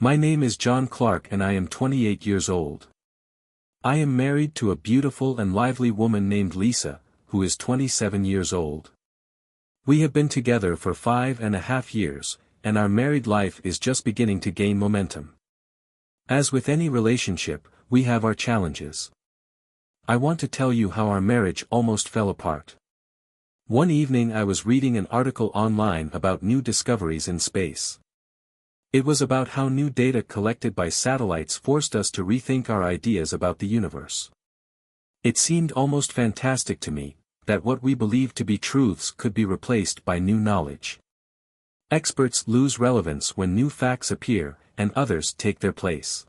My name is John Clark and I am 28 years old. I am married to a beautiful and lively woman named Lisa, who is 27 years old. We have been together for 5.5 years, and our married life is just beginning to gain momentum. As with any relationship, we have our challenges. I want to tell you how our marriage almost fell apart. One evening I was reading an article online about new discoveries in space. It was about how new data collected by satellites forced us to rethink our ideas about the universe. It seemed almost fantastic to me, that what we believed to be truths could be replaced by new knowledge. Experts lose relevance when new facts appear, and others take their place.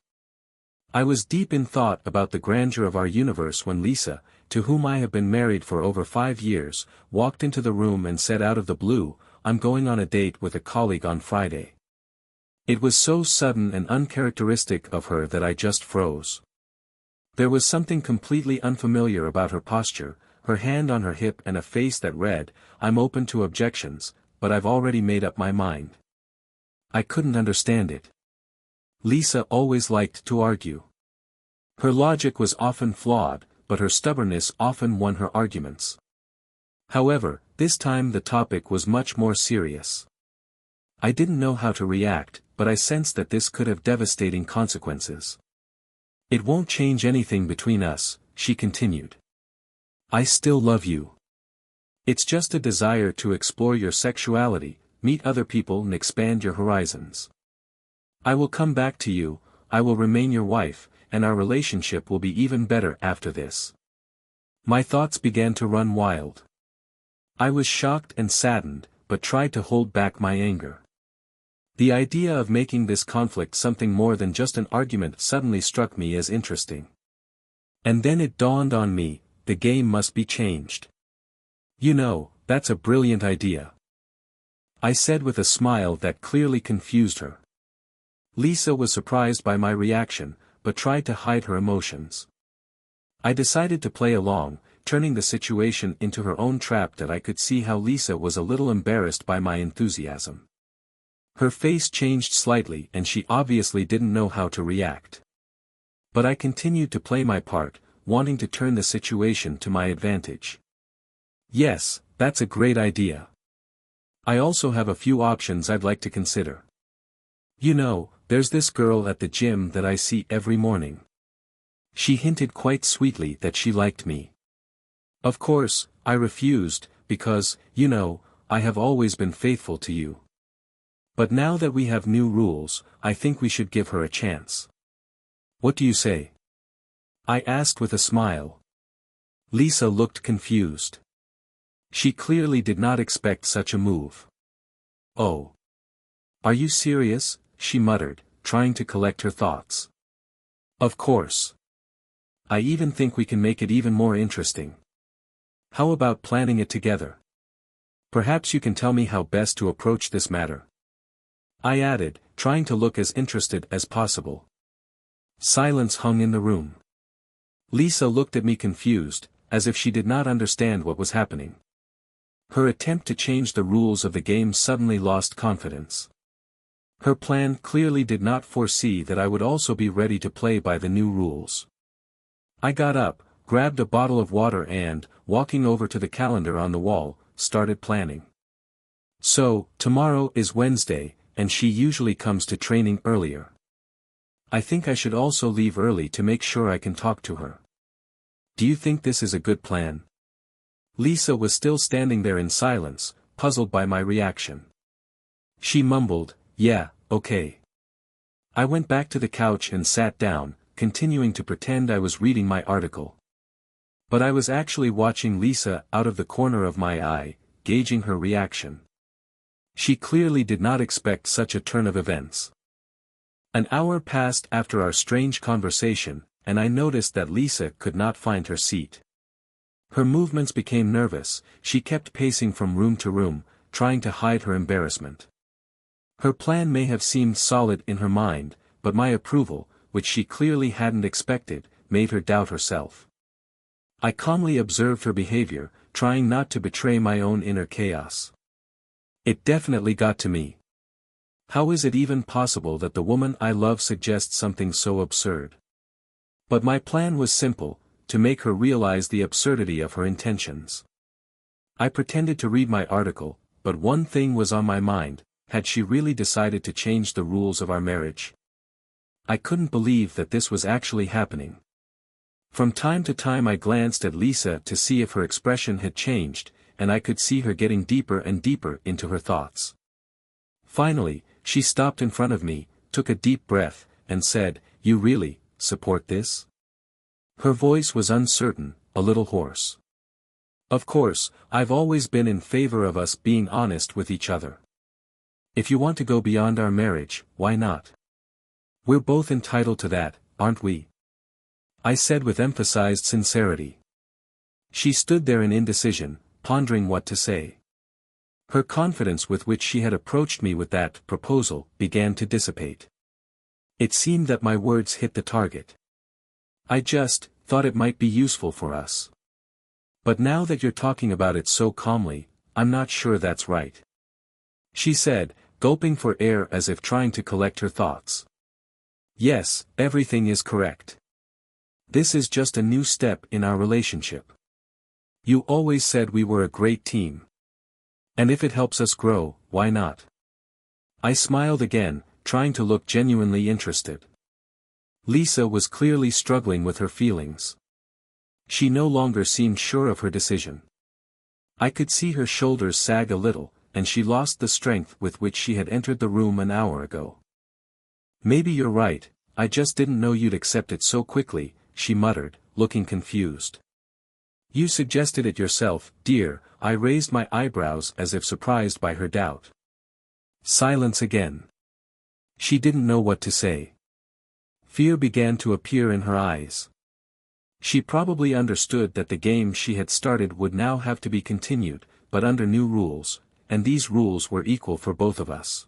I was deep in thought about the grandeur of our universe when Lisa, to whom I have been married for over 5 years, walked into the room and said out of the blue, "I'm going on a date with a colleague on Friday." It was so sudden and uncharacteristic of her that I just froze. There was something completely unfamiliar about her posture, her hand on her hip and a face that read, "I'm open to objections, but I've already made up my mind." I couldn't understand it. Lisa always liked to argue. Her logic was often flawed, but her stubbornness often won her arguments. However, this time the topic was much more serious. I didn't know how to react, but I sensed that this could have devastating consequences. "It won't change anything between us," she continued. "I still love you. It's just a desire to explore your sexuality, meet other people and expand your horizons. I will come back to you, I will remain your wife, and our relationship will be even better after this." My thoughts began to run wild. I was shocked and saddened, but tried to hold back my anger. The idea of making this conflict something more than just an argument suddenly struck me as interesting. And then it dawned on me, the game must be changed. "You know, that's a brilliant idea," I said with a smile that clearly confused her. Lisa was surprised by my reaction, but tried to hide her emotions. I decided to play along, turning the situation into her own trap that I could see how Lisa was a little embarrassed by my enthusiasm. Her face changed slightly and she obviously didn't know how to react. But I continued to play my part, wanting to turn the situation to my advantage. "Yes, that's a great idea. I also have a few options I'd like to consider. You know, there's this girl at the gym that I see every morning. She hinted quite sweetly that she liked me. Of course, I refused, because, you know, I have always been faithful to you. But now that we have new rules, I think we should give her a chance. What do you say?" I asked with a smile. Lisa looked confused. She clearly did not expect such a move. "Oh. Are you serious?" she muttered, trying to collect her thoughts. "Of course. I even think we can make it even more interesting. How about planning it together? Perhaps you can tell me how best to approach this matter," I added, trying to look as interested as possible. Silence hung in the room. Lisa looked at me confused, as if she did not understand what was happening. Her attempt to change the rules of the game suddenly lost confidence. Her plan clearly did not foresee that I would also be ready to play by the new rules. I got up, grabbed a bottle of water and, walking over to the calendar on the wall, started planning. "So, tomorrow is Wednesday, and she usually comes to training earlier. I think I should also leave early to make sure I can talk to her. Do you think this is a good plan?" Lisa was still standing there in silence, puzzled by my reaction. She mumbled, "Yeah, okay." I went back to the couch and sat down, continuing to pretend I was reading my article. But I was actually watching Lisa out of the corner of my eye, gauging her reaction. She clearly did not expect such a turn of events. An hour passed after our strange conversation, and I noticed that Lisa could not find her seat. Her movements became nervous, she kept pacing from room to room, trying to hide her embarrassment. Her plan may have seemed solid in her mind, but my approval, which she clearly hadn't expected, made her doubt herself. I calmly observed her behavior, trying not to betray my own inner chaos. It definitely got to me. How is it even possible that the woman I love suggests something so absurd? But my plan was simple, to make her realize the absurdity of her intentions. I pretended to read my article, but one thing was on my mind: had she really decided to change the rules of our marriage? I couldn't believe that this was actually happening. From time to time I glanced at Lisa to see if her expression had changed, and I could see her getting deeper and deeper into her thoughts. Finally, she stopped in front of me, took a deep breath, and said, "You really support this?" Her voice was uncertain, a little hoarse. "Of course, I've always been in favor of us being honest with each other. If you want to go beyond our marriage, why not? We're both entitled to that, aren't we?" I said with emphasized sincerity. She stood there in indecision, pondering what to say. Her confidence with which she had approached me with that proposal began to dissipate. It seemed that my words hit the target. "I just thought it might be useful for us. But now that you're talking about it so calmly, I'm not sure that's right," she said, gulping for air as if trying to collect her thoughts. "Yes, everything is correct. This is just a new step in our relationship. You always said we were a great team. And if it helps us grow, why not?" I smiled again, trying to look genuinely interested. Lisa was clearly struggling with her feelings. She no longer seemed sure of her decision. I could see her shoulders sag a little, and she lost the strength with which she had entered the room an hour ago. "Maybe you're right, I just didn't know you'd accept it so quickly," she muttered, looking confused. "You suggested it yourself, dear," I raised my eyebrows as if surprised by her doubt. Silence again. She didn't know what to say. Fear began to appear in her eyes. She probably understood that the game she had started would now have to be continued, but under new rules, and these rules were equal for both of us.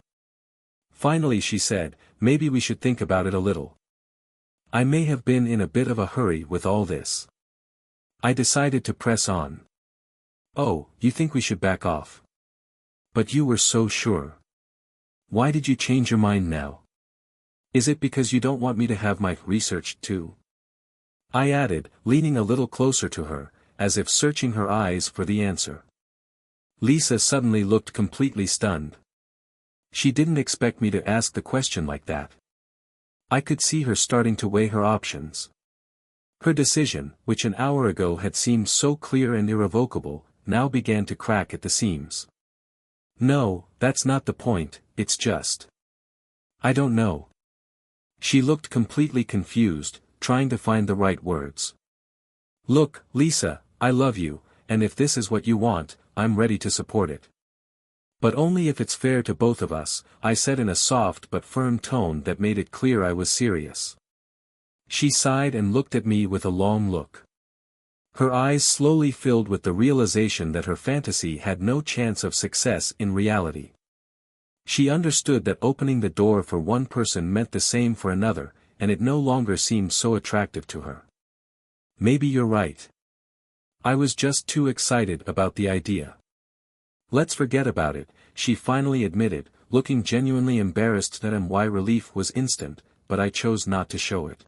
Finally she said, "Maybe we should think about it a little. I may have been in a bit of a hurry with all this." I decided to press on. "Oh, you think we should back off? But you were so sure. Why did you change your mind now? Is it because you don't want me to have my research too?" I added, leaning a little closer to her, as if searching her eyes for the answer. Lisa suddenly looked completely stunned. She didn't expect me to ask the question like that. I could see her starting to weigh her options. Her decision, which an hour ago had seemed so clear and irrevocable, now began to crack at the seams. "No, that's not the point, it's just. I don't know." She looked completely confused, trying to find the right words. "Look, Lisa, I love you, and if this is what you want, I'm ready to support it. But only if it's fair to both of us," I said in a soft but firm tone that made it clear I was serious. She sighed and looked at me with a long look. Her eyes slowly filled with the realization that her fantasy had no chance of success in reality. She understood that opening the door for one person meant the same for another, and it no longer seemed so attractive to her. "Maybe you're right. I was just too excited about the idea. Let's forget about it," she finally admitted, looking genuinely embarrassed. My relief was instant, but I chose not to show it.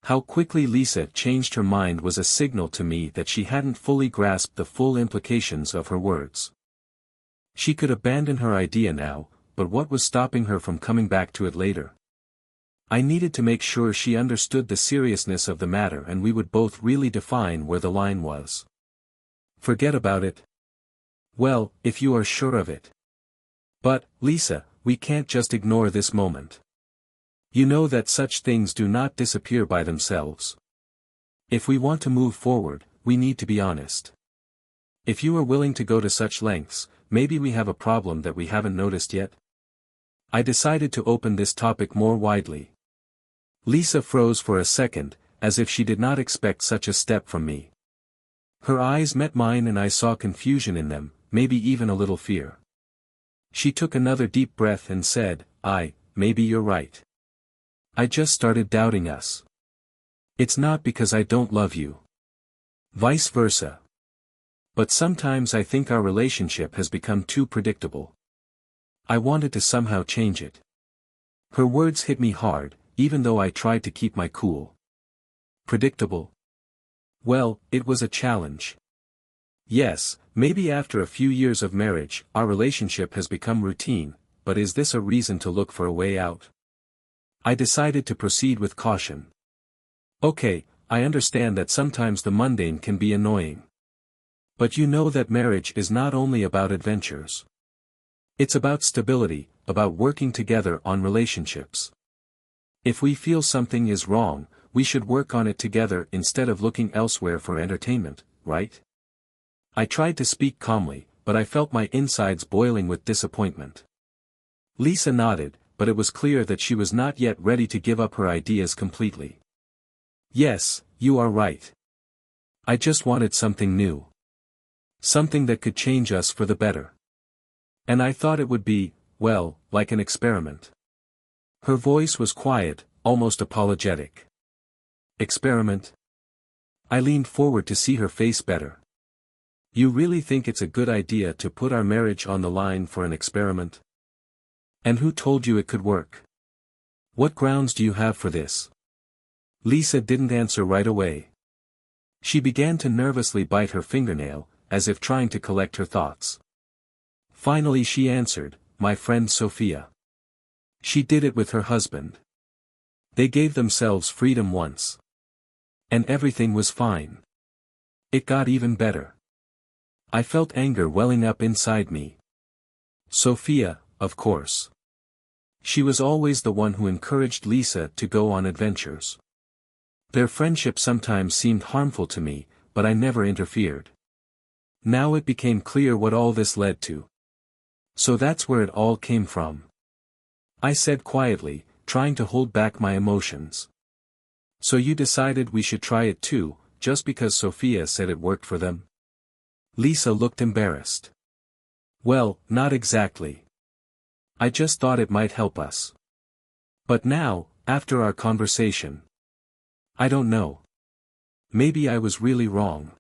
How quickly Lisa changed her mind was a signal to me that she hadn't fully grasped the full implications of her words. She could abandon her idea now, but what was stopping her from coming back to it later? I needed to make sure she understood the seriousness of the matter, and we would both really define where the line was. "Forget about it?" "Well, if you are sure of it. But, Lisa, we can't just ignore this moment. You know that such things do not disappear by themselves. If we want to move forward, we need to be honest. If you are willing to go to such lengths, maybe we have a problem that we haven't noticed yet." I decided to open this topic more widely. Lisa froze for a second, as if she did not expect such a step from me. Her eyes met mine and I saw confusion in them, maybe even a little fear. She took another deep breath and said, Maybe you're right. I just started doubting us. It's not because I don't love you. Vice versa. But sometimes I think our relationship has become too predictable. I wanted to somehow change it. Her words hit me hard, even though I tried to keep my cool. Predictable? Well, it was a challenge. Yes, maybe after a few years of marriage, our relationship has become routine, but is this a reason to look for a way out? I decided to proceed with caution. Okay, I understand that sometimes the mundane can be annoying. But you know that marriage is not only about adventures. It's about stability, about working together on relationships. If we feel something is wrong, we should work on it together instead of looking elsewhere for entertainment, right? I tried to speak calmly, but I felt my insides boiling with disappointment. Lisa nodded, but it was clear that she was not yet ready to give up her ideas completely. Yes, you are right. I just wanted something new. Something that could change us for the better. And I thought it would be, well, like an experiment. Her voice was quiet, almost apologetic. Experiment? I leaned forward to see her face better. You really think it's a good idea to put our marriage on the line for an experiment? And who told you it could work? What grounds do you have for this? Lisa didn't answer right away. She began to nervously bite her fingernail, as if trying to collect her thoughts. Finally she answered, my friend Sophia. She did it with her husband. They gave themselves freedom once. And everything was fine. It got even better. I felt anger welling up inside me. Sophia, of course. She was always the one who encouraged Lisa to go on adventures. Their friendship sometimes seemed harmful to me, but I never interfered. Now it became clear what all this led to. So that's where it all came from. I said quietly, trying to hold back my emotions. So you decided we should try it too, just because Sophia said it worked for them? Lisa looked embarrassed. Well, not exactly. I just thought it might help us. But now, after our conversation, I don't know. Maybe I was really wrong.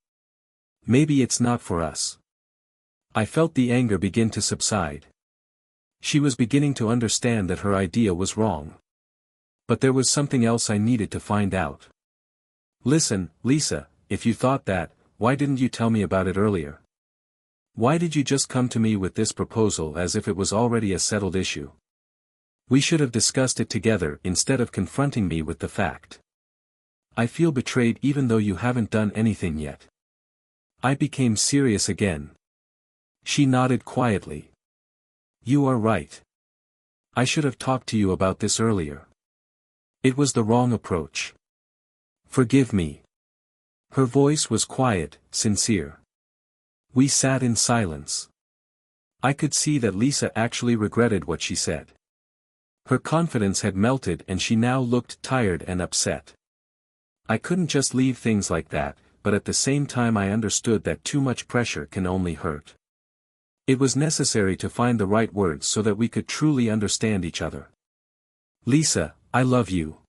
Maybe it's not for us. I felt the anger begin to subside. She was beginning to understand that her idea was wrong. But there was something else I needed to find out. Listen, Lisa, if you thought that, why didn't you tell me about it earlier? Why did you just come to me with this proposal as if it was already a settled issue? We should have discussed it together instead of confronting me with the fact. I feel betrayed even though you haven't done anything yet. I became serious again. She nodded quietly. You are right. I should have talked to you about this earlier. It was the wrong approach. Forgive me. Her voice was quiet, sincere. We sat in silence. I could see that Lisa actually regretted what she said. Her confidence had melted and she now looked tired and upset. I couldn't just leave things like that, but at the same time I understood that too much pressure can only hurt. It was necessary to find the right words so that we could truly understand each other. Lisa, I love you.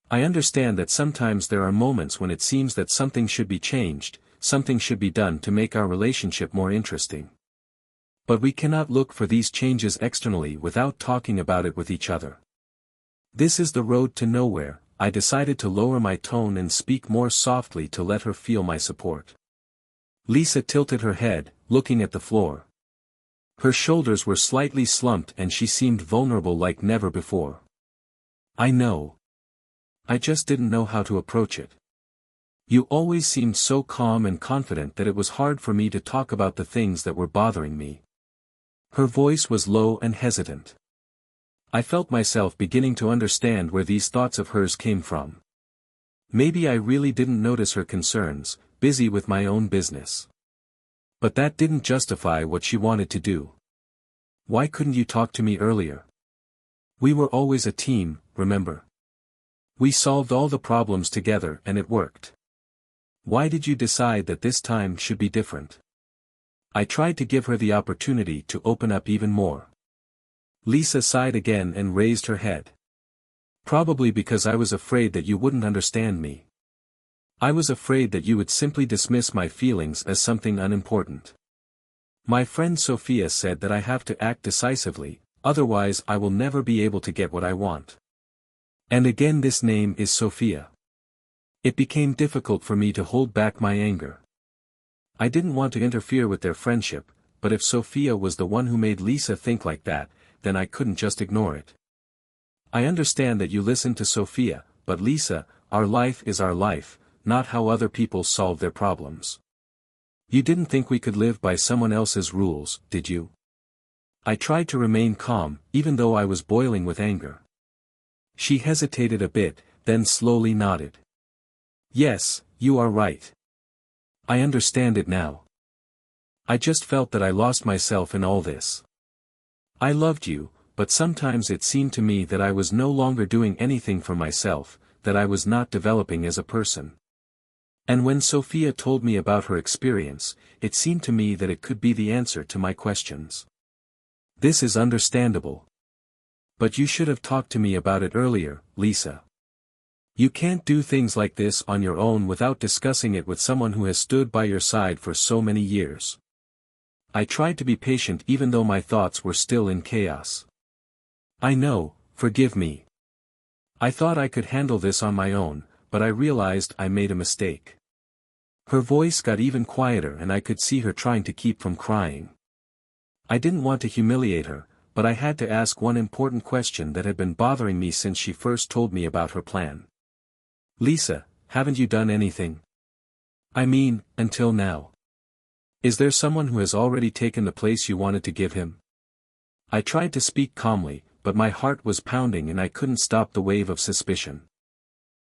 I understand that sometimes there are moments when it seems that something should be changed, something should be done to make our relationship more interesting. But we cannot look for these changes externally without talking about it with each other. This is the road to nowhere. I decided to lower my tone and speak more softly to let her feel my support. Lisa tilted her head, looking at the floor. Her shoulders were slightly slumped and she seemed vulnerable like never before. I know. I just didn't know how to approach it. You always seemed so calm and confident that it was hard for me to talk about the things that were bothering me. Her voice was low and hesitant. I felt myself beginning to understand where these thoughts of hers came from. Maybe I really didn't notice her concerns, busy with my own business. But that didn't justify what she wanted to do. Why couldn't you talk to me earlier? We were always a team, remember? We solved all the problems together and it worked. Why did you decide that this time should be different? I tried to give her the opportunity to open up even more. Lisa sighed again and raised her head. Probably because I was afraid that you wouldn't understand me. I was afraid that you would simply dismiss my feelings as something unimportant. My friend Sophia said that I have to act decisively, otherwise I will never be able to get what I want. And again this name is Sophia. It became difficult for me to hold back my anger. I didn't want to interfere with their friendship, but if Sophia was the one who made Lisa think like that, then I couldn't just ignore it. I understand that you listen to Sophia, but Lisa, our life is our life, not how other people solve their problems. You didn't think we could live by someone else's rules, did you? I tried to remain calm, even though I was boiling with anger. She hesitated a bit, then slowly nodded. Yes, you are right. I understand it now. I just felt that I lost myself in all this. I loved you, but sometimes it seemed to me that I was no longer doing anything for myself, that I was not developing as a person. And when Sophia told me about her experience, it seemed to me that it could be the answer to my questions. This is understandable. But you should have talked to me about it earlier, Lisa. You can't do things like this on your own without discussing it with someone who has stood by your side for so many years. I tried to be patient even though my thoughts were still in chaos. I know, forgive me. I thought I could handle this on my own, but I realized I made a mistake. Her voice got even quieter and I could see her trying to keep from crying. I didn't want to humiliate her, but I had to ask one important question that had been bothering me since she first told me about her plan. Lisa, haven't you done anything? I mean, until now. Is there someone who has already taken the place you wanted to give him? I tried to speak calmly, but my heart was pounding and I couldn't stop the wave of suspicion.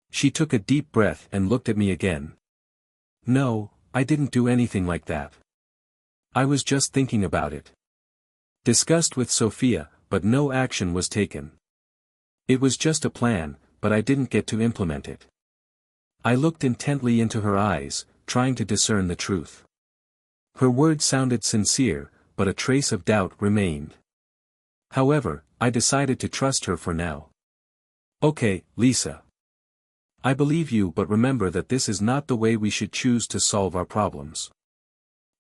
She took a deep breath and looked at me again. No, I didn't do anything like that. I was just thinking about it. Discussed with Sophia, but no action was taken. It was just a plan, but I didn't get to implement it. I looked intently into her eyes, trying to discern the truth. Her words sounded sincere, but a trace of doubt remained. However, I decided to trust her for now. Okay, Lisa. I believe you, but remember that this is not the way we should choose to solve our problems.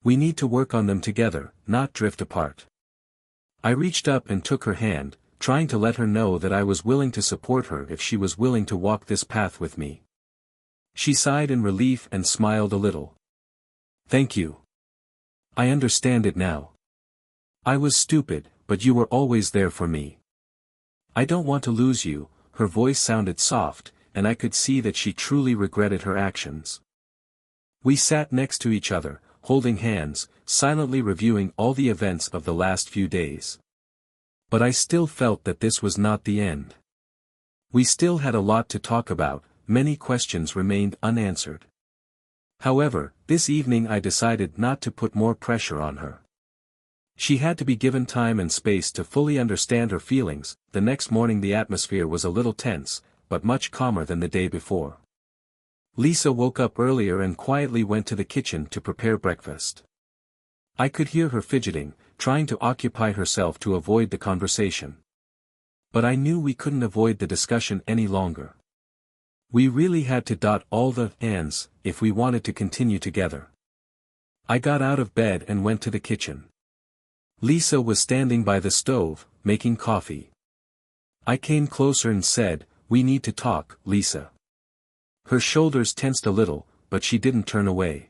We need to work on them together, not drift apart. I reached up and took her hand, trying to let her know that I was willing to support her if she was willing to walk this path with me. She sighed in relief and smiled a little. Thank you. I understand it now. I was stupid, but you were always there for me. I don't want to lose you. Her voice sounded soft, and I could see that she truly regretted her actions. We sat next to each other, holding hands, silently reviewing all the events of the last few days. But I still felt that this was not the end. We still had a lot to talk about, many questions remained unanswered. However, this evening I decided not to put more pressure on her. She had to be given time and space to fully understand her feelings. The next morning the atmosphere was a little tense, but much calmer than the day before. Lisa woke up earlier and quietly went to the kitchen to prepare breakfast. I could hear her fidgeting, trying to occupy herself to avoid the conversation. But I knew we couldn't avoid the discussion any longer. We really had to dot all the I's if we wanted to continue together. I got out of bed and went to the kitchen. Lisa was standing by the stove, making coffee. I came closer and said, "We need to talk, Lisa." Her shoulders tensed a little, but she didn't turn away.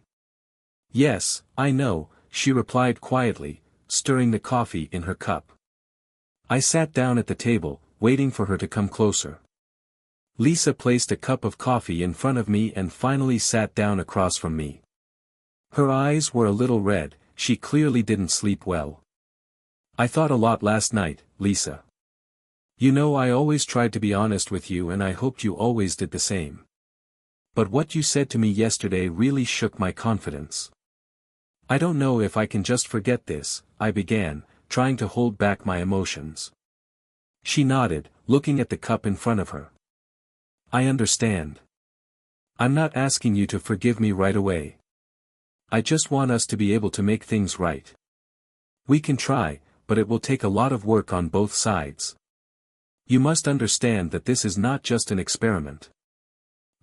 "Yes, I know," she replied quietly, stirring the coffee in her cup. I sat down at the table, waiting for her to come closer. Lisa placed a cup of coffee in front of me and finally sat down across from me. Her eyes were a little red, she clearly didn't sleep well. "I thought a lot last night, Lisa. You know I always tried to be honest with you and I hoped you always did the same. But what you said to me yesterday really shook my confidence. I don't know if I can just forget this," I began, trying to hold back my emotions. She nodded, looking at the cup in front of her. "I understand. I'm not asking you to forgive me right away. I just want us to be able to make things right. We can try, but it will take a lot of work on both sides. You must understand that this is not just an experiment.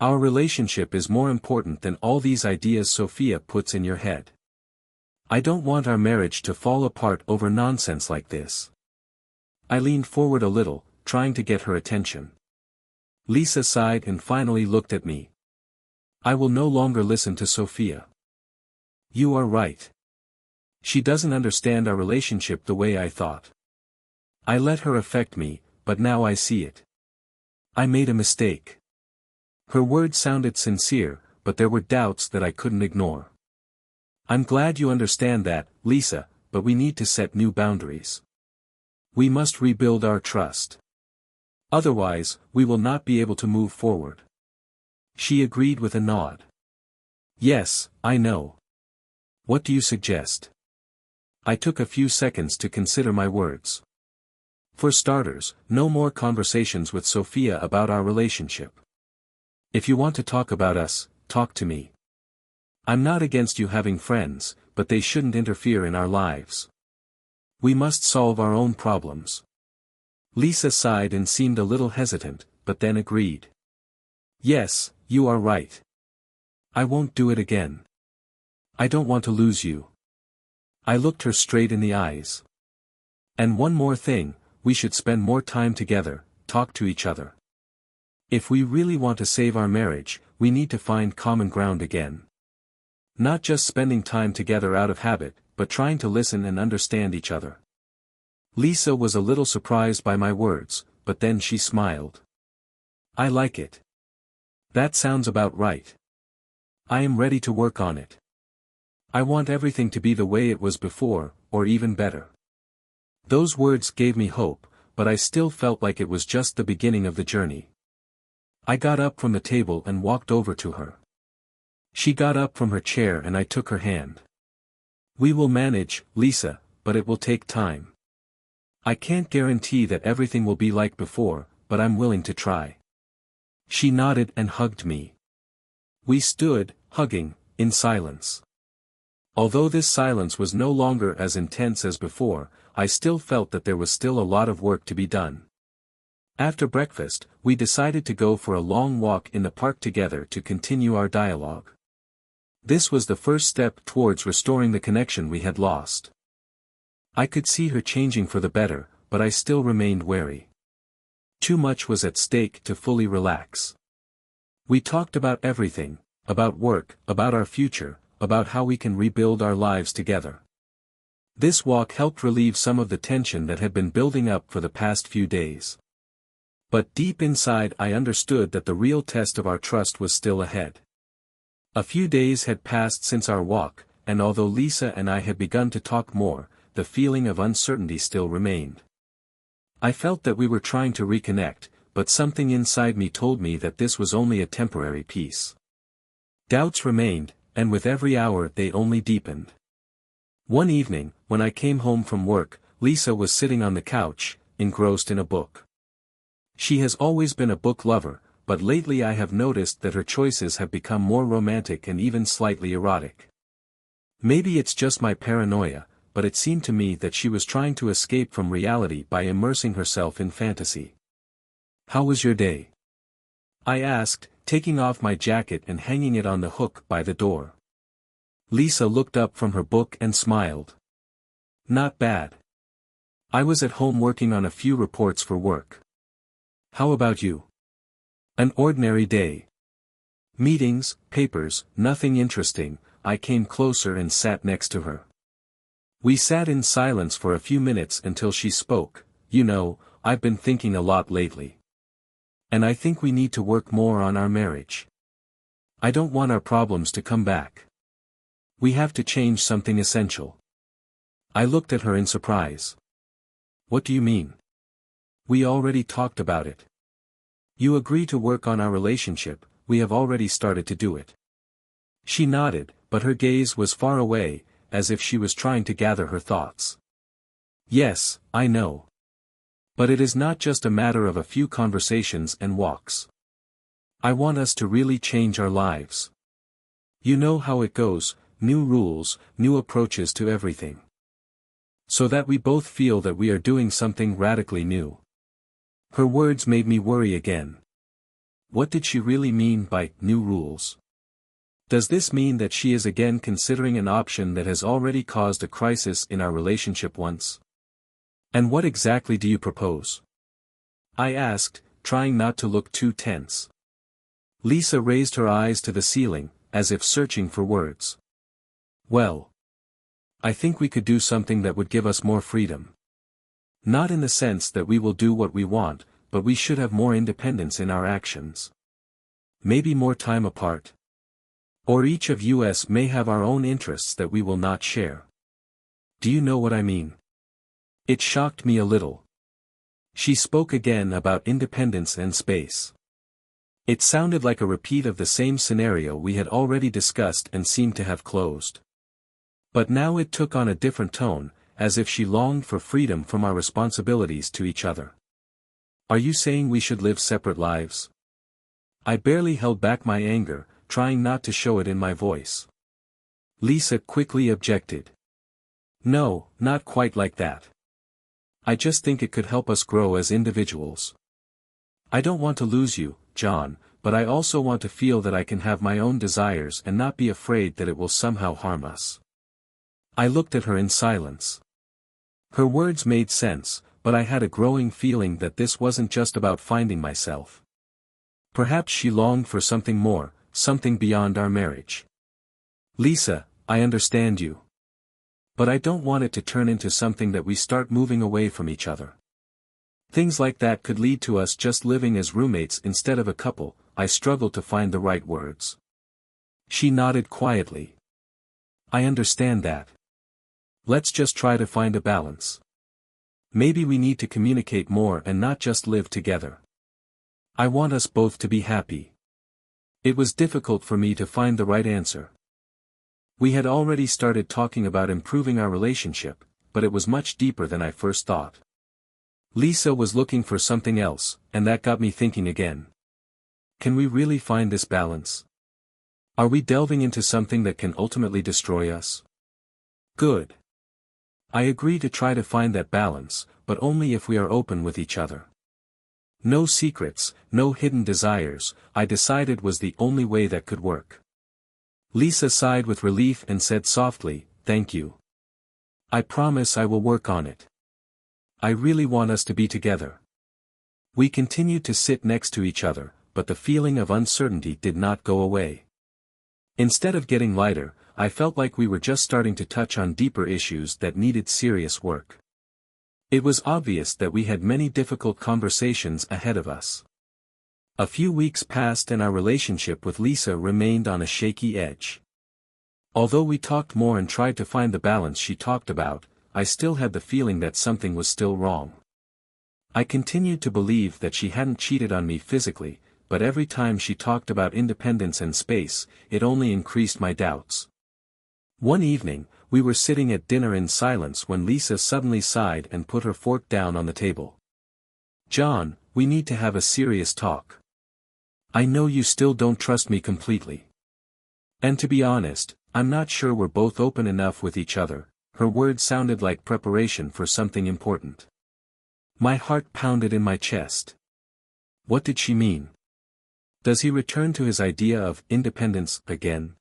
Our relationship is more important than all these ideas Sophia puts in your head." I don't want our marriage to fall apart over nonsense like this. I leaned forward a little, trying to get her attention. Lisa sighed and finally looked at me. I will no longer listen to Sophia. You are right. She doesn't understand our relationship the way I thought. I let her affect me, but now I see it. I made a mistake. Her words sounded sincere, but there were doubts that I couldn't ignore. I'm glad you understand that, Lisa, but we need to set new boundaries. We must rebuild our trust. Otherwise, we will not be able to move forward. She agreed with a nod. Yes, I know. What do you suggest? I took a few seconds to consider my words. For starters, no more conversations with Sophia about our relationship. If you want to talk about us, talk to me. I'm not against you having friends, but they shouldn't interfere in our lives. We must solve our own problems. Lisa sighed and seemed a little hesitant, but then agreed. Yes, you are right. I won't do it again. I don't want to lose you. I looked her straight in the eyes. And one more thing, we should spend more time together, talk to each other. If we really want to save our marriage, we need to find common ground again. Not just spending time together out of habit, but trying to listen and understand each other. Lisa was a little surprised by my words, but then she smiled. I like it. That sounds about right. I am ready to work on it. I want everything to be the way it was before, or even better. Those words gave me hope, but I still felt like it was just the beginning of the journey. I got up from the table and walked over to her. She got up from her chair and I took her hand. We will manage, Lisa, but it will take time. I can't guarantee that everything will be like before, but I'm willing to try. She nodded and hugged me. We stood, hugging, in silence. Although this silence was no longer as intense as before, I still felt that there was still a lot of work to be done. After breakfast, we decided to go for a long walk in the park together to continue our dialogue. This was the first step towards restoring the connection we had lost. I could see her changing for the better, but I still remained wary. Too much was at stake to fully relax. We talked about everything, about work, about our future, about how we can rebuild our lives together. This walk helped relieve some of the tension that had been building up for the past few days. But deep inside I understood that the real test of our trust was still ahead. A few days had passed since our walk, and although Lisa and I had begun to talk more, the feeling of uncertainty still remained. I felt that we were trying to reconnect, but something inside me told me that this was only a temporary peace. Doubts remained, and with every hour they only deepened. One evening, when I came home from work, Lisa was sitting on the couch, engrossed in a book. She has always been a book lover, but lately I have noticed that her choices have become more romantic and even slightly erotic. Maybe it's just my paranoia, but it seemed to me that she was trying to escape from reality by immersing herself in fantasy. How was your day? I asked, taking off my jacket and hanging it on the hook by the door. Lisa looked up from her book and smiled. Not bad. I was at home working on a few reports for work. How about you? An ordinary day. Meetings, papers, nothing interesting. I came closer and sat next to her. We sat in silence for a few minutes until she spoke. You know, I've been thinking a lot lately. And I think we need to work more on our marriage. I don't want our problems to come back. We have to change something essential. I looked at her in surprise. What do you mean? We already talked about it. You agree to work on our relationship, we have already started to do it. She nodded, but her gaze was far away, as if she was trying to gather her thoughts. Yes, I know. But it is not just a matter of a few conversations and walks. I want us to really change our lives. You know how it goes, new rules, new approaches to everything. So that we both feel that we are doing something radically new. Her words made me worry again. What did she really mean by new rules? Does this mean that she is again considering an option that has already caused a crisis in our relationship once? And what exactly do you propose? I asked, trying not to look too tense. Lisa raised her eyes to the ceiling, as if searching for words. Well, I think we could do something that would give us more freedom. Not in the sense that we will do what we want, but we should have more independence in our actions. Maybe more time apart. Or each of us may have our own interests that we will not share. Do you know what I mean? It shocked me a little. She spoke again about independence and space. It sounded like a repeat of the same scenario we had already discussed and seemed to have closed. But now it took on a different tone, as if she longed for freedom from our responsibilities to each other. Are you saying we should live separate lives? I barely held back my anger, trying not to show it in my voice. Lisa quickly objected. No, not quite like that. I just think it could help us grow as individuals. I don't want to lose you, John, but I also want to feel that I can have my own desires and not be afraid that it will somehow harm us. I looked at her in silence. Her words made sense, but I had a growing feeling that this wasn't just about finding myself. Perhaps she longed for something more, something beyond our marriage. Lisa, I understand you. But I don't want it to turn into something that we start moving away from each other. Things like that could lead to us just living as roommates instead of a couple. I struggled to find the right words. She nodded quietly. I understand that. Let's just try to find a balance. Maybe we need to communicate more and not just live together. I want us both to be happy. It was difficult for me to find the right answer. We had already started talking about improving our relationship, but it was much deeper than I first thought. Lisa was looking for something else, and that got me thinking again. Can we really find this balance? Are we delving into something that can ultimately destroy us? Good. I agree to try to find that balance, but only if we are open with each other. No secrets, no hidden desires, I decided was the only way that could work. Lisa sighed with relief and said softly, "Thank you. I promise I will work on it. I really want us to be together." We continued to sit next to each other, but the feeling of uncertainty did not go away. Instead of getting lighter, I felt like we were just starting to touch on deeper issues that needed serious work. It was obvious that we had many difficult conversations ahead of us. A few weeks passed and our relationship with Lisa remained on a shaky edge. Although we talked more and tried to find the balance she talked about, I still had the feeling that something was still wrong. I continued to believe that she hadn't cheated on me physically, but every time she talked about independence and space, it only increased my doubts. One evening, we were sitting at dinner in silence when Lisa suddenly sighed and put her fork down on the table. "John, we need to have a serious talk. I know you still don't trust me completely. And to be honest, I'm not sure we're both open enough with each other." Her words sounded like preparation for something important. My heart pounded in my chest. What did she mean? Does he return to his idea of independence again?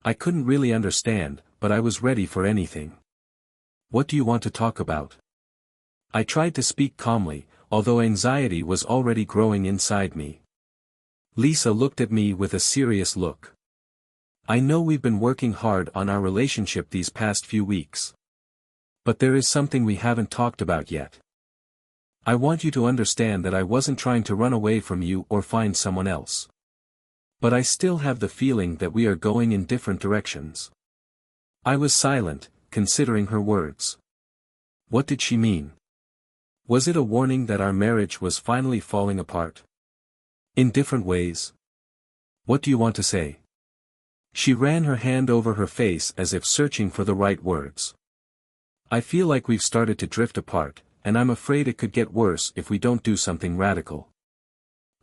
I couldn't really understand, but I was ready for anything. What do you want to talk about? I tried to speak calmly, although anxiety was already growing inside me. Lisa looked at me with a serious look. I know we've been working hard on our relationship these past few weeks. But there is something we haven't talked about yet. I want you to understand that I wasn't trying to run away from you or find someone else. But I still have the feeling that we are going in different directions. I was silent, considering her words. What did she mean? Was it a warning that our marriage was finally falling apart? In different ways? What do you want to say? She ran her hand over her face as if searching for the right words. I feel like we've started to drift apart, and I'm afraid it could get worse if we don't do something radical.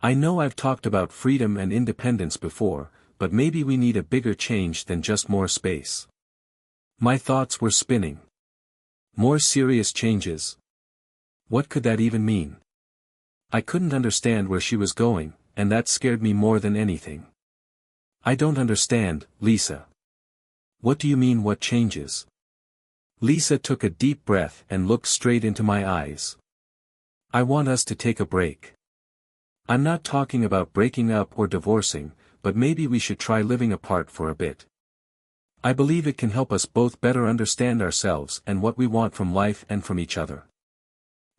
I know I've talked about freedom and independence before, but maybe we need a bigger change than just more space. My thoughts were spinning. More serious changes. What could that even mean? I couldn't understand where she was going, and that scared me more than anything. I don't understand, Lisa. What do you mean what changes? Lisa took a deep breath and looked straight into my eyes. I want us to take a break. I'm not talking about breaking up or divorcing, but maybe we should try living apart for a bit. I believe it can help us both better understand ourselves and what we want from life and from each other.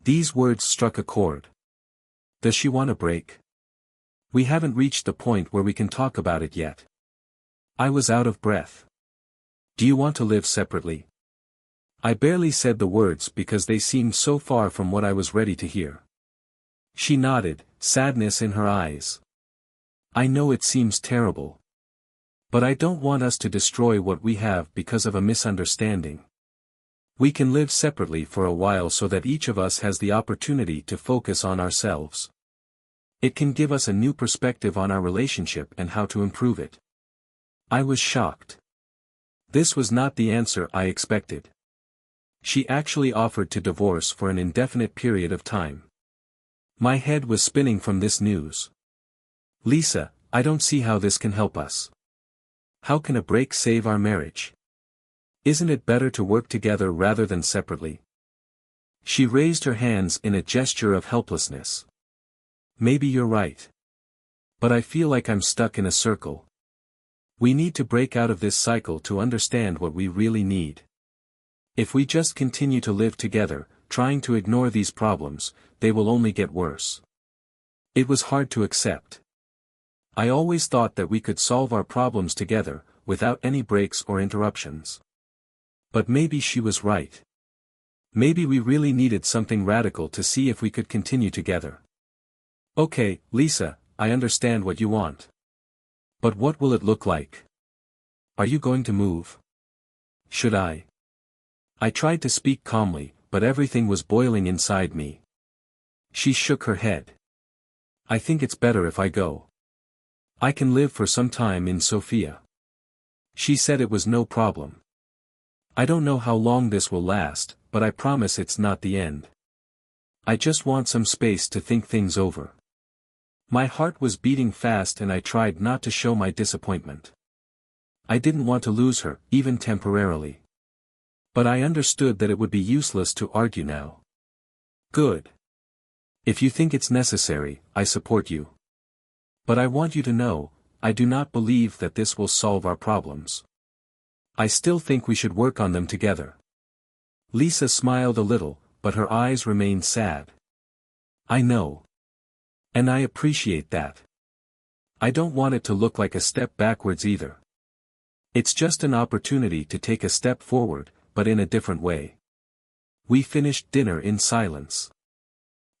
These words struck a chord. Does she want a break? We haven't reached the point where we can talk about it yet. I was out of breath. Do you want to live separately? I barely said the words because they seemed so far from what I was ready to hear. She nodded, sadness in her eyes. I know it seems terrible. But I don't want us to destroy what we have because of a misunderstanding. We can live separately for a while so that each of us has the opportunity to focus on ourselves. It can give us a new perspective on our relationship and how to improve it. I was shocked. This was not the answer I expected. She actually offered to divorce for an indefinite period of time. My head was spinning from this news. Lisa, I don't see how this can help us. How can a break save our marriage? Isn't it better to work together rather than separately? She raised her hands in a gesture of helplessness. Maybe you're right. But I feel like I'm stuck in a circle. We need to break out of this cycle to understand what we really need. If we just continue to live together, trying to ignore these problems, they will only get worse. It was hard to accept. I always thought that we could solve our problems together, without any breaks or interruptions. But maybe she was right. Maybe we really needed something radical to see if we could continue together. Okay, Lisa, I understand what you want. But what will it look like? Are you going to move? Should I? I tried to speak calmly, but everything was boiling inside me. She shook her head. I think it's better if I go. I can live for some time in Sofia. She said it was no problem. I don't know how long this will last, but I promise it's not the end. I just want some space to think things over. My heart was beating fast and I tried not to show my disappointment. I didn't want to lose her, even temporarily. But I understood that it would be useless to argue now. Good. If you think it's necessary, I support you. But I want you to know, I do not believe that this will solve our problems. I still think we should work on them together. Lisa smiled a little, but her eyes remained sad. I know. And I appreciate that. I don't want it to look like a step backwards either. It's just an opportunity to take a step forward, but in a different way. We finished dinner in silence.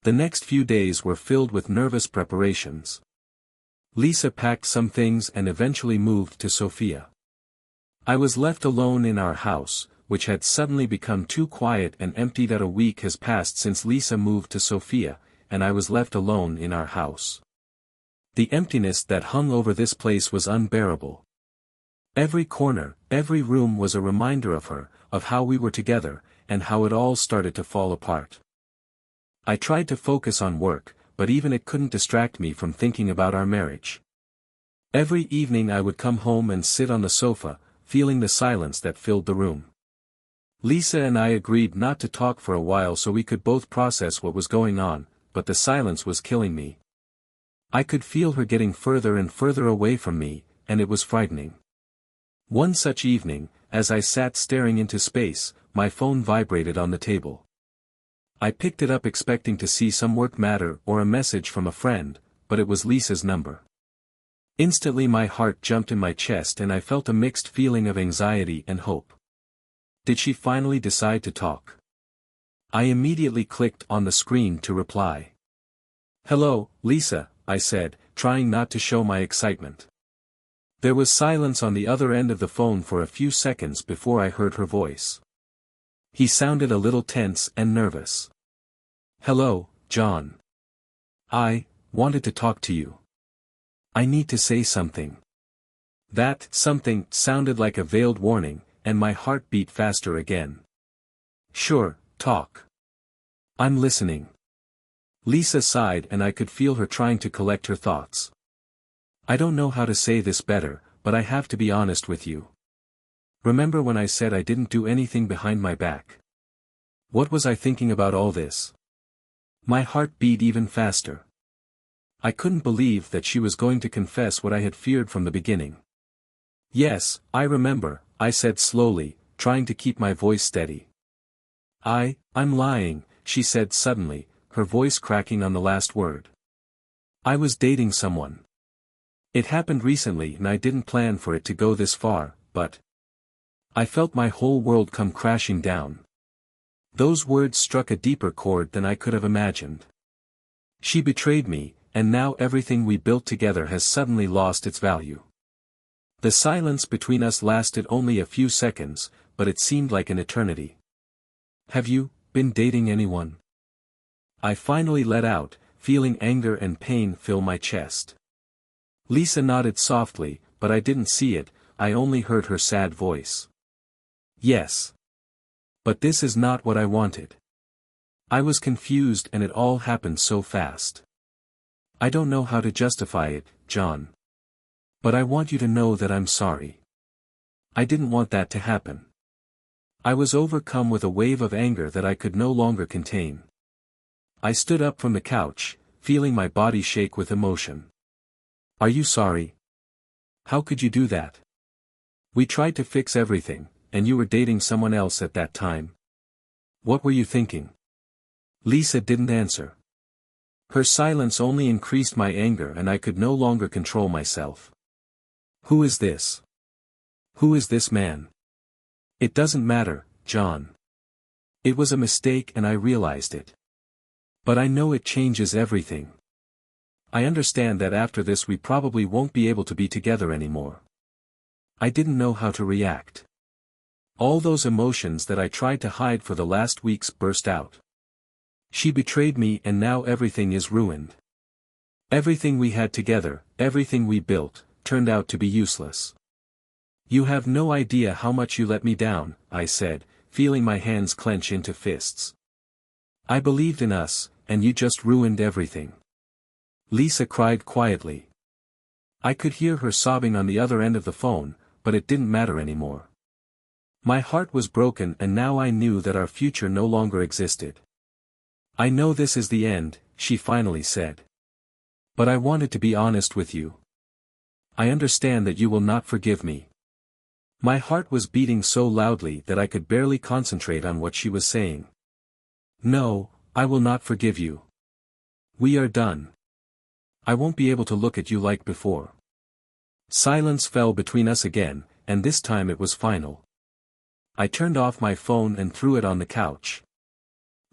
The next few days were filled with nervous preparations. Lisa packed some things and eventually moved to Sofia. I was left alone in our house, which had suddenly become too quiet and empty. That a week has passed since Lisa moved to Sofia, and I was left alone in our house. The emptiness that hung over this place was unbearable. Every corner, every room was a reminder of her, of how we were together, and how it all started to fall apart. I tried to focus on work, but even it couldn't distract me from thinking about our marriage. Every evening I would come home and sit on the sofa, feeling the silence that filled the room. Lisa and I agreed not to talk for a while so we could both process what was going on, but the silence was killing me. I could feel her getting further and further away from me, and it was frightening. One such evening, as I sat staring into space, my phone vibrated on the table. I picked it up expecting to see some work matter or a message from a friend, but it was Lisa's number. Instantly my heart jumped in my chest and I felt a mixed feeling of anxiety and hope. Did she finally decide to talk? I immediately clicked on the screen to reply. Hello, Lisa, I said, trying not to show my excitement. There was silence on the other end of the phone for a few seconds before I heard her voice. He sounded a little tense and nervous. Hello, John. I wanted to talk to you. I need to say something. That something sounded like a veiled warning, and my heart beat faster again. Sure, talk. I'm listening. Lisa sighed and I could feel her trying to collect her thoughts. I don't know how to say this better, but I have to be honest with you. Remember when I said I didn't do anything behind my back? What was I thinking about all this? My heart beat even faster. I couldn't believe that she was going to confess what I had feared from the beginning. Yes, I remember, I said slowly, trying to keep my voice steady. I'm lying, she said suddenly, her voice cracking on the last word. I was dating someone. It happened recently and I didn't plan for it to go this far, but I felt my whole world come crashing down. Those words struck a deeper chord than I could have imagined. She betrayed me, and now everything we built together has suddenly lost its value. The silence between us lasted only a few seconds, but it seemed like an eternity. Have you been dating anyone? I finally let out, feeling anger and pain fill my chest. Lisa nodded softly, but I didn't see it, I only heard her sad voice. Yes. But this is not what I wanted. I was confused and it all happened so fast. I don't know how to justify it, John. But I want you to know that I'm sorry. I didn't want that to happen. I was overcome with a wave of anger that I could no longer contain. I stood up from the couch, feeling my body shake with emotion. Are you sorry? How could you do that? We tried to fix everything, and you were dating someone else at that time. What were you thinking? Lisa didn't answer. Her silence only increased my anger and I could no longer control myself. Who is this? Who is this man? It doesn't matter, John. It was a mistake and I realized it. But I know it changes everything. I understand that after this we probably won't be able to be together anymore. I didn't know how to react. All those emotions that I tried to hide for the last weeks burst out. She betrayed me and now everything is ruined. Everything we had together, everything we built, turned out to be useless. You have no idea how much you let me down, I said, feeling my hands clench into fists. I believed in us, and you just ruined everything. Lisa cried quietly. I could hear her sobbing on the other end of the phone, but it didn't matter anymore. My heart was broken and now I knew that our future no longer existed. I know this is the end, she finally said. But I wanted to be honest with you. I understand that you will not forgive me. My heart was beating so loudly that I could barely concentrate on what she was saying. No, I will not forgive you. We are done. I won't be able to look at you like before. Silence fell between us again, and this time it was final. I turned off my phone and threw it on the couch.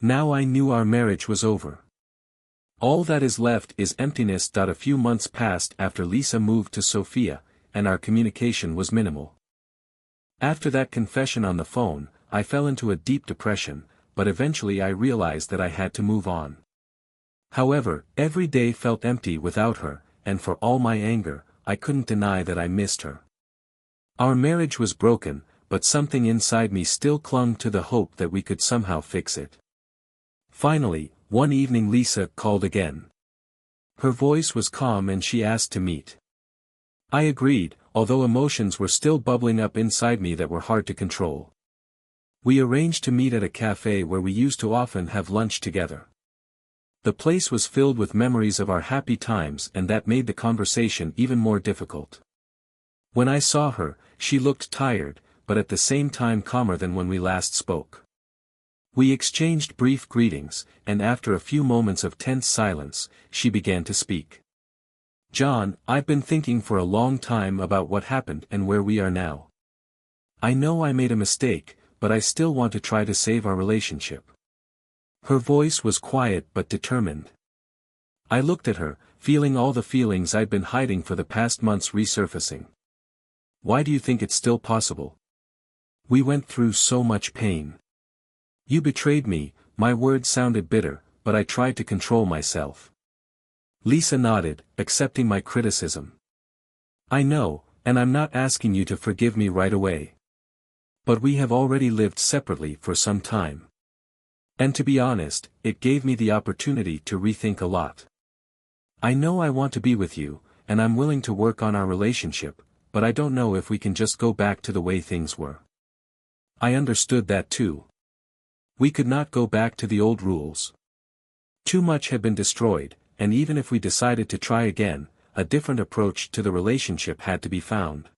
Now I knew our marriage was over. All that is left is emptiness. A few months passed after Lisa moved to Sofia, and our communication was minimal. After that confession on the phone, I fell into a deep depression, but eventually I realized that I had to move on. However, every day felt empty without her, and for all my anger, I couldn't deny that I missed her. Our marriage was broken, but something inside me still clung to the hope that we could somehow fix it. Finally, one evening Lisa called again. Her voice was calm and she asked to meet. I agreed, although emotions were still bubbling up inside me that were hard to control. We arranged to meet at a cafe where we used to often have lunch together. The place was filled with memories of our happy times and that made the conversation even more difficult. When I saw her, she looked tired, but at the same time calmer than when we last spoke. We exchanged brief greetings, and after a few moments of tense silence, she began to speak. John, I've been thinking for a long time about what happened and where we are now. I know I made a mistake, but I still want to try to save our relationship. Her voice was quiet but determined. I looked at her, feeling all the feelings I'd been hiding for the past months resurfacing. Why do you think it's still possible? We went through so much pain. You betrayed me, my words sounded bitter, but I tried to control myself. Lisa nodded, accepting my criticism. I know, and I'm not asking you to forgive me right away. But we have already lived separately for some time. And to be honest, it gave me the opportunity to rethink a lot. I know I want to be with you, and I'm willing to work on our relationship, but I don't know if we can just go back to the way things were. I understood that too. We could not go back to the old rules. Too much had been destroyed, and even if we decided to try again, a different approach to the relationship had to be found.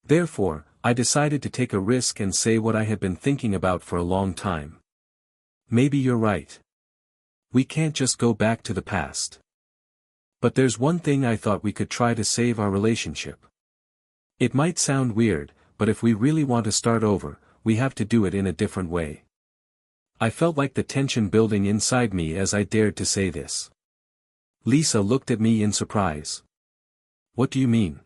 Therefore, I decided to take a risk and say what I had been thinking about for a long time. Maybe you're right. We can't just go back to the past. But there's one thing I thought we could try to save our relationship. It might sound weird, but if we really want to start over, we have to do it in a different way. I felt like the tension building inside me as I dared to say this. Lisa looked at me in surprise. What do you mean?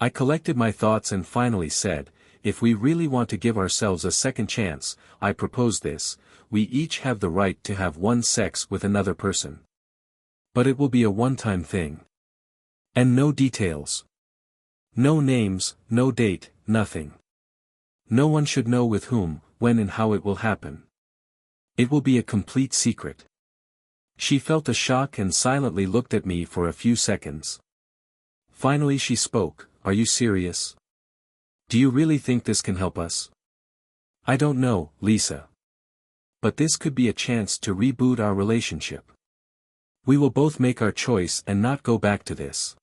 I collected my thoughts and finally said, if we really want to give ourselves a second chance, I propose this: we each have the right to have one sex with another person. But it will be a one-time thing. And no details. No names, no date, nothing. No one should know with whom, when and how it will happen. It will be a complete secret. She felt a shock and silently looked at me for a few seconds. Finally she spoke, "Are you serious? Do you really think this can help us?" "I don't know, Lisa. But this could be a chance to reboot our relationship. We will both make our choice and not go back to this.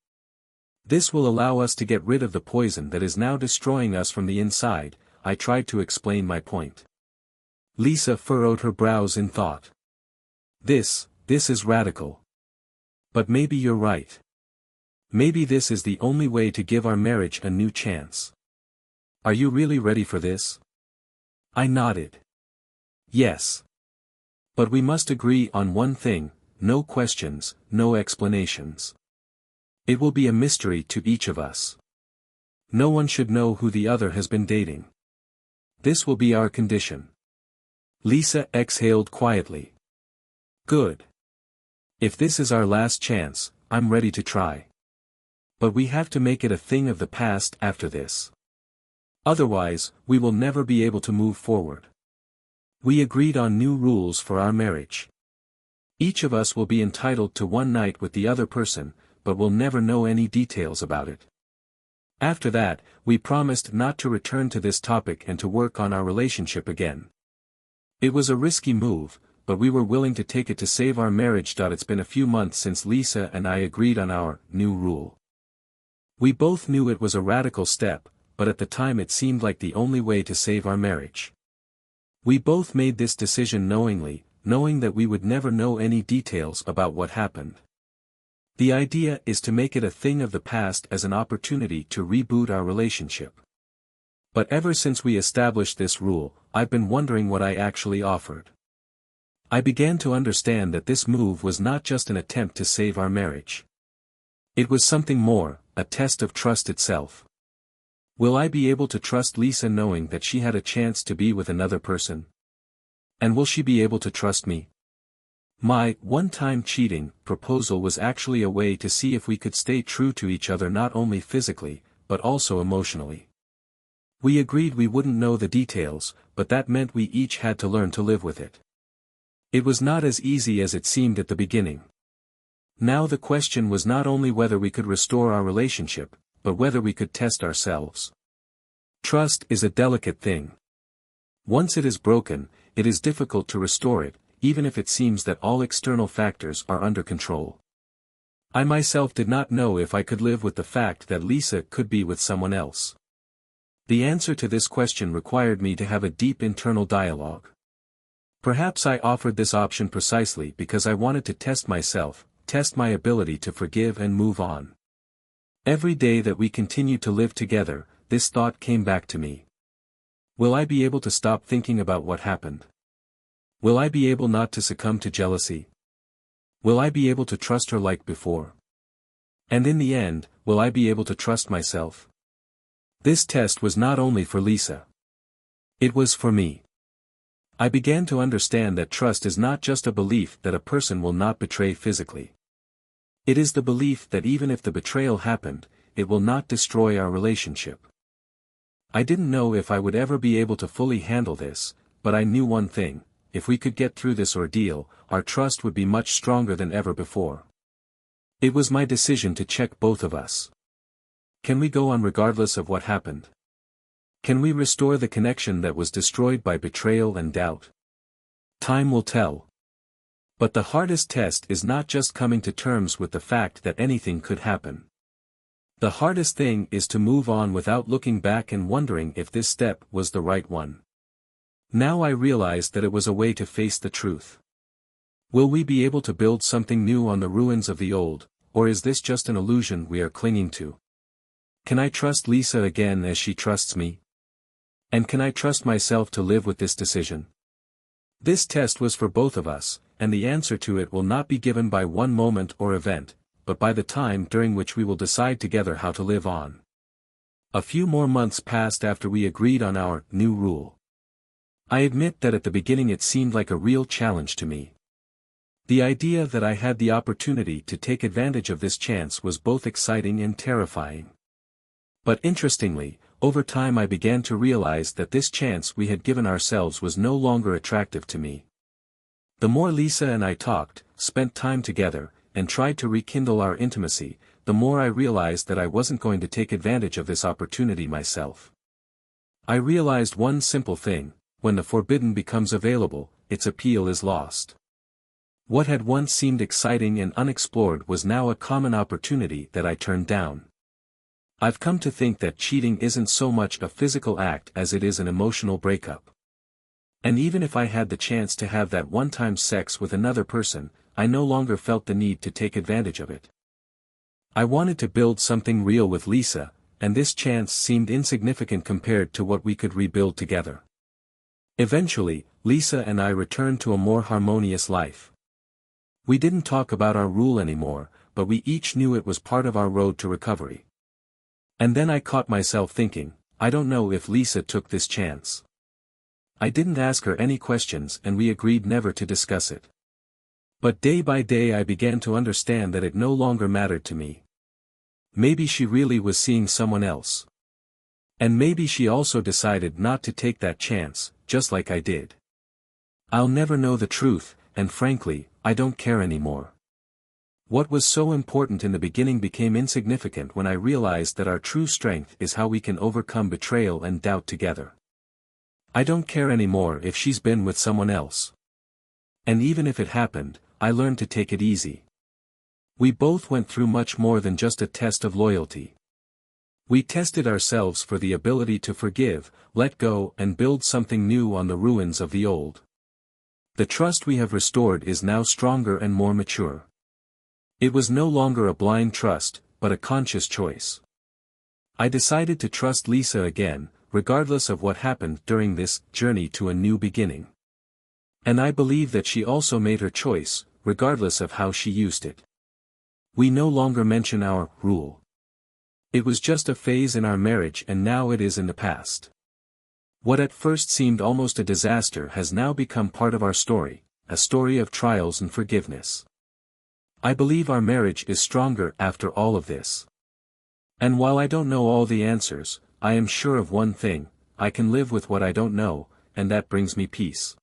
This will allow us to get rid of the poison that is now destroying us from the inside." I tried to explain my point. Lisa furrowed her brows in thought. This is radical. But maybe you're right. Maybe this is the only way to give our marriage a new chance. Are you really ready for this? I nodded. Yes. But we must agree on one thing: no questions, no explanations. It will be a mystery to each of us. No one should know who the other has been dating. This will be our condition. Lisa exhaled quietly. Good. If this is our last chance, I'm ready to try. But we have to make it a thing of the past after this. Otherwise, we will never be able to move forward. We agreed on new rules for our marriage. Each of us will be entitled to one night with the other person, but will never know any details about it. After that, we promised not to return to this topic and to work on our relationship again. It was a risky move, but we were willing to take it to save our marriage. It's been a few months since Lisa and I agreed on our new rule. We both knew it was a radical step, but at the time it seemed like the only way to save our marriage. We both made this decision knowing that we would never know any details about what happened. The idea is to make it a thing of the past as an opportunity to reboot our relationship. But ever since we established this rule, I've been wondering what I actually offered. I began to understand that this move was not just an attempt to save our marriage. It was something more, a test of trust itself. Will I be able to trust Lisa knowing that she had a chance to be with another person? And will she be able to trust me? My one-time cheating proposal was actually a way to see if we could stay true to each other not only physically, but also emotionally. We agreed we wouldn't know the details, but that meant we each had to learn to live with it. It was not as easy as it seemed at the beginning. Now the question was not only whether we could restore our relationship, but whether we could test ourselves. Trust is a delicate thing. Once it is broken, it is difficult to restore it, even if it seems that all external factors are under control. I myself did not know if I could live with the fact that Lisa could be with someone else. The answer to this question required me to have a deep internal dialogue. Perhaps I offered this option precisely because I wanted to test myself, test my ability to forgive and move on. Every day that we continued to live together, this thought came back to me. Will I be able to stop thinking about what happened? Will I be able not to succumb to jealousy? Will I be able to trust her like before? And in the end, will I be able to trust myself? This test was not only for Lisa. It was for me. I began to understand that trust is not just a belief that a person will not betray physically. It is the belief that even if the betrayal happened, it will not destroy our relationship. I didn't know if I would ever be able to fully handle this, but I knew one thing: if we could get through this ordeal, our trust would be much stronger than ever before. It was my decision to check both of us. Can we go on regardless of what happened? Can we restore the connection that was destroyed by betrayal and doubt? Time will tell. But the hardest test is not just coming to terms with the fact that anything could happen. The hardest thing is to move on without looking back and wondering if this step was the right one. Now I realize that it was a way to face the truth. Will we be able to build something new on the ruins of the old, or is this just an illusion we are clinging to? Can I trust Lisa again as she trusts me? And can I trust myself to live with this decision? This test was for both of us, and the answer to it will not be given by one moment or event, but by the time during which we will decide together how to live on. A few more months passed after we agreed on our new rule. I admit that at the beginning it seemed like a real challenge to me. The idea that I had the opportunity to take advantage of this chance was both exciting and terrifying. But interestingly, over time I began to realize that this chance we had given ourselves was no longer attractive to me. The more Lisa and I talked, spent time together, and tried to rekindle our intimacy, the more I realized that I wasn't going to take advantage of this opportunity myself. I realized one simple thing: when the forbidden becomes available, its appeal is lost. What had once seemed exciting and unexplored was now a common opportunity that I turned down. I've come to think that cheating isn't so much a physical act as it is an emotional breakup. And even if I had the chance to have that one-time sex with another person, I no longer felt the need to take advantage of it. I wanted to build something real with Lisa, and this chance seemed insignificant compared to what we could rebuild together. Eventually, Lisa and I returned to a more harmonious life. We didn't talk about our rule anymore, but we each knew it was part of our road to recovery. And then I caught myself thinking, I don't know if Lisa took this chance. I didn't ask her any questions and we agreed never to discuss it. But day by day I began to understand that it no longer mattered to me. Maybe she really was seeing someone else. And maybe she also decided not to take that chance, just like I did. I'll never know the truth, and frankly, I don't care anymore. What was so important in the beginning became insignificant when I realized that our true strength is how we can overcome betrayal and doubt together. I don't care anymore if she's been with someone else. And even if it happened, I learned to take it easy. We both went through much more than just a test of loyalty. We tested ourselves for the ability to forgive, let go, and build something new on the ruins of the old. The trust we have restored is now stronger and more mature. It was no longer a blind trust, but a conscious choice. I decided to trust Lisa again, regardless of what happened during this journey to a new beginning. And I believe that she also made her choice, regardless of how she used it. We no longer mention our rule. It was just a phase in our marriage and now it is in the past. What at first seemed almost a disaster has now become part of our story, a story of trials and forgiveness. I believe our marriage is stronger after all of this. And while I don't know all the answers, I am sure of one thing: I can live with what I don't know, and that brings me peace.